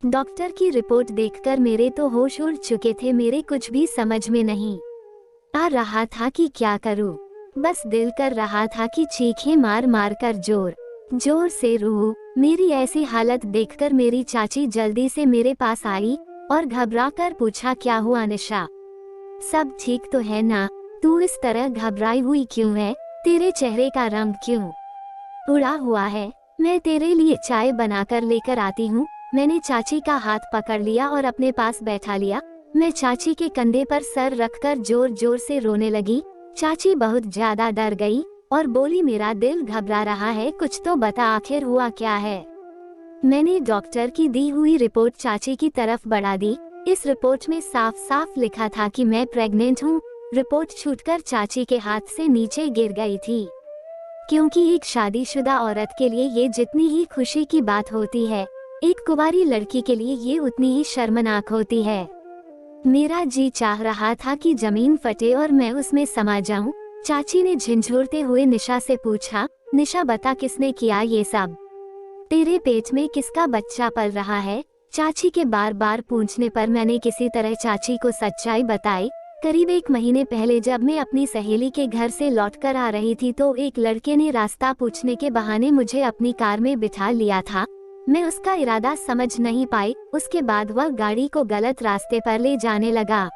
Doctor की report देखकर मेरे तो होश उड़ चुके थे। मेरे कुछ भी समझ में नहीं आ रहा था कि क्या करूं। बस दिल कर रहा था कि चीखें मार मार कर जोर जोर से रोऊं। मेरी ऐसी हालत देखकर मेरी चाची जल्दी से मेरे पास आई और घबरा कर पूछा, क्या हुआ निशा, सब ठीक तो है ना? तू इस तरह घबराई हुई क्यों है? तेरे चेहरे का रंग क्यों उड़ा हुआ है? मैं तेरे लिए चाय बनाकर लेकर आती हूँ। मैंने चाची का हाथ पकड़ लिया और अपने पास बैठा लिया। मैं चाची के कंधे पर सर रखकर जोर जोर से रोने लगी। चाची बहुत ज्यादा डर गई और बोली, मेरा दिल घबरा रहा है, कुछ तो बता, आखिर हुआ क्या है? मैंने डॉक्टर की दी हुई रिपोर्ट चाची की तरफ बढ़ा दी। इस रिपोर्ट में साफ साफ लिखा था कि मैं प्रेग्नेंट हूँ। रिपोर्ट छूटकर चाची के हाथ से नीचे गिर गई थी, क्योंकि एक शादीशुदा औरत के लिए ये जितनी ही खुशी की बात होती है, एक कुंवारी लड़की के लिए ये उतनी ही शर्मनाक होती है। मेरा जी चाह रहा था कि जमीन फटे और मैं उसमें समा जाऊं। चाची ने झिंझोरते हुए निशा से पूछा, निशा बता, किसने किया ये सब? तेरे पेट में किसका बच्चा पल रहा है? चाची के बार बार पूछने पर मैंने किसी तरह चाची को सच्चाई बताई। करीब 1 महीने पहले जब मैं अपनी सहेली के घर से लौटकर आ रही थी तो एक लड़के ने रास्ता पूछने के बहाने मुझे अपनी कार में बिठा लिया था। मैं उसका इरादा समझ नहीं पाई। उसके बाद वह गाड़ी को गलत रास्ते पर ले जाने लगा।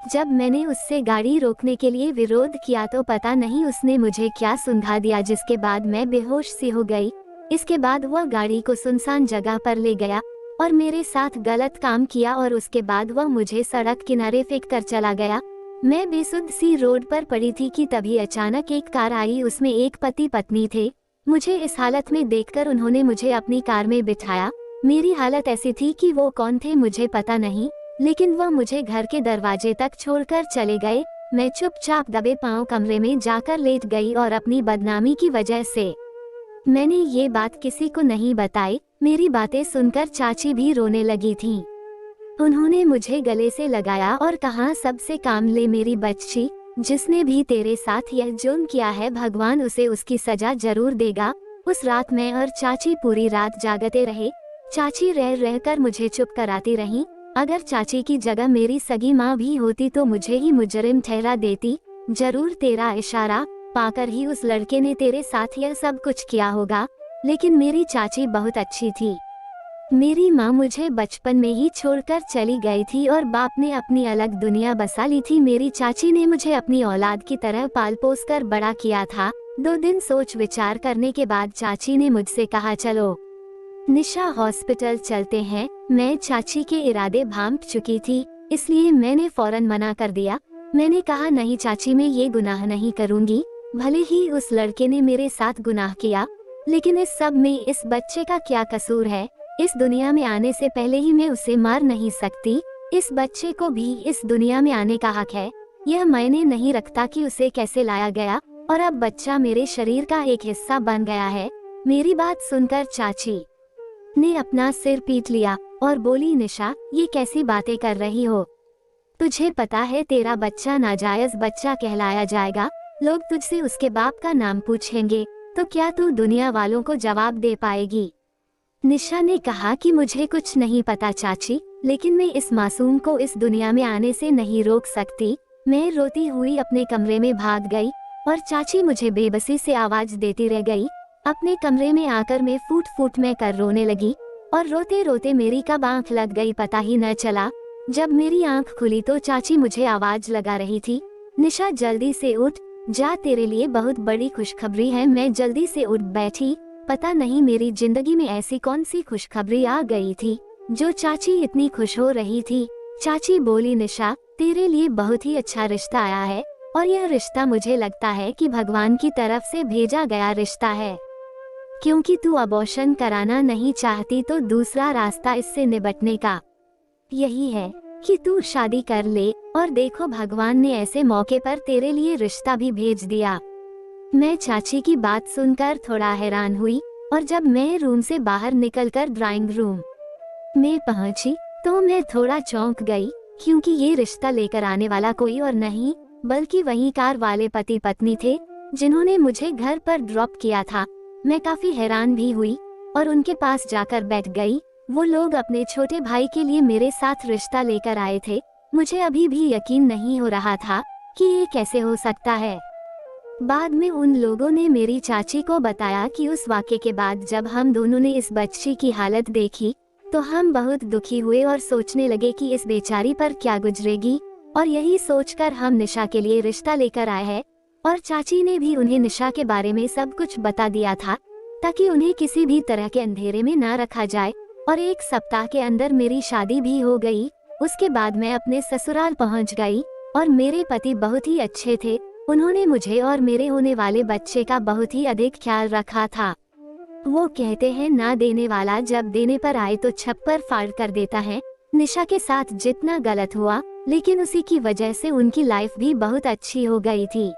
जब मैंने उससे गाड़ी रोकने के लिए विरोध किया तो पता नहीं उसने मुझे क्या सुंघा दिया, जिसके बाद मैं बेहोश सी हो गई। इसके बाद वह गाड़ी को सुनसान जगह पर ले गया और मेरे साथ गलत काम किया और उसके बाद वह मुझे सड़क किनारे फेंक कर चला गया। मैं बेसुध सी रोड पर पड़ी थी कि तभी अचानक एक कार आई। उसमें एक पति पत्नी थे। मुझे इस हालत में देखकर उन्होंने मुझे अपनी कार में बिठाया। मेरी हालत ऐसी थी कि वो कौन थे मुझे पता नहीं, लेकिन वह मुझे घर के दरवाजे तक छोड़कर चले गए। मैं चुपचाप दबे पांव कमरे में जाकर लेट गई और अपनी बदनामी की वजह से मैंने ये बात किसी को नहीं बताई। मेरी बातें सुनकर चाची भी रोने लगी थीं। उन्होंने मुझे गले से लगाया और कहा, सबसे काम ले मेरी बच्ची, जिसने भी तेरे साथ यह जुर्म किया है भगवान उसे उसकी सजा जरूर देगा। उस रात मैं और चाची पूरी रात जागते रहे। चाची रह रहकर मुझे चुप कराती रही। अगर चाची की जगह मेरी सगी माँ भी होती तो मुझे ही मुजरिम ठहरा देती। जरूर तेरा इशारा पाकर ही उस लड़के ने तेरे साथ यह सब कुछ किया होगा। लेकिन मेरी चाची बहुत अच्छी थी। मेरी माँ मुझे बचपन में ही छोड़कर चली गई थी और बाप ने अपनी अलग दुनिया बसा ली थी। मेरी चाची ने मुझे अपनी औलाद की तरह पाल पोस कर बड़ा किया था। 2 दिन सोच विचार करने के बाद चाची ने मुझसे कहा, चलो निशा हॉस्पिटल चलते हैं। मैं चाची के इरादे भांप चुकी थी, इसलिए मैंने फौरन मना कर दिया। मैंने कहा, नहीं चाची, मैं ये गुनाह नहीं करूँगी। भले ही उस लड़के ने मेरे साथ गुनाह किया, लेकिन इस सब में इस बच्चे का क्या कसूर है? इस दुनिया में आने से पहले ही मैं उसे मार नहीं सकती। इस बच्चे को भी इस दुनिया में आने का हक है। यह मायने नहीं रखता कि उसे कैसे लाया गया, और अब बच्चा मेरे शरीर का एक हिस्सा बन गया है। मेरी बात सुनकर चाची ने अपना सिर पीट लिया और बोली, निशा, ये कैसी बातें कर रही हो? तुझे पता है तेरा बच्चा नाजायज बच्चा कहलाया जाएगा। लोग तुझसे उसके बाप का नाम पूछेंगे तो क्या तू दुनिया वालों को जवाब दे पाएगी? निशा ने कहा कि मुझे कुछ नहीं पता चाची, लेकिन मैं इस मासूम को इस दुनिया में आने से नहीं रोक सकती। मैं रोती हुई अपने कमरे में भाग गई और चाची मुझे बेबसी से आवाज देती रह गई। अपने कमरे में आकर मैं फूट फूट में कर रोने लगी और रोते रोते मेरी कब आंख लग गई पता ही न चला। जब मेरी आंख खुली तो चाची मुझे आवाज लगा रही थी, निशा जल्दी से उठ जा, तेरे लिए बहुत बड़ी खुशखबरी है। मैं जल्दी से उठ बैठी। पता नहीं मेरी जिंदगी में ऐसी कौन सी खुशखबरी आ गई थी जो चाची इतनी खुश हो रही थी। चाची बोली, निशा, तेरे लिए बहुत ही अच्छा रिश्ता आया है और यह रिश्ता मुझे लगता है कि भगवान की तरफ से भेजा गया रिश्ता है। क्योंकि तू अबॉर्शन कराना नहीं चाहती तो दूसरा रास्ता इससे निपटने का यही है कि तू शादी कर ले, और देखो भगवान ने ऐसे मौके पर तेरे लिए रिश्ता भी भेज दिया। मैं चाची की बात सुनकर थोड़ा हैरान हुई और जब मैं रूम से बाहर निकलकर ड्राइंग रूम में पहुंची तो मैं थोड़ा चौंक गई, क्योंकि ये रिश्ता लेकर आने वाला कोई और नहीं बल्कि वही कार वाले पति पत्नी थे जिन्होंने मुझे घर पर ड्रॉप किया था। मैं काफी हैरान भी हुई और उनके पास जाकर बैठ गई। वो लोग अपने छोटे भाई के लिए मेरे साथ रिश्ता लेकर आए थे। मुझे अभी भी यकीन नहीं हो रहा था कि ये कैसे हो सकता है। बाद में उन लोगों ने मेरी चाची को बताया कि उस वाक़े के बाद जब हम दोनों ने इस बच्ची की हालत देखी तो हम बहुत दुखी हुए और सोचने लगे कि इस बेचारी पर क्या गुजरेगी, और यही सोचकर हम निशा के लिए रिश्ता लेकर आए हैं। और चाची ने भी उन्हें निशा के बारे में सब कुछ बता दिया था ताकि उन्हें किसी भी तरह के अंधेरे में ना रखा जाए। और 1 सप्ताह के अंदर मेरी शादी भी हो गई। उसके बाद मैं अपने ससुराल पहुंच गई और मेरे पति बहुत ही अच्छे थे। उन्होंने मुझे और मेरे होने वाले बच्चे का बहुत ही अधिक ख्याल रखा था। वो कहते हैं ना देने वाला जब देने पर आए तो छप्पर फाड़ कर देता है। निशा के साथ जितना गलत हुआ, लेकिन उसी की वजह से उनकी लाइफ भी बहुत अच्छी हो गई थी।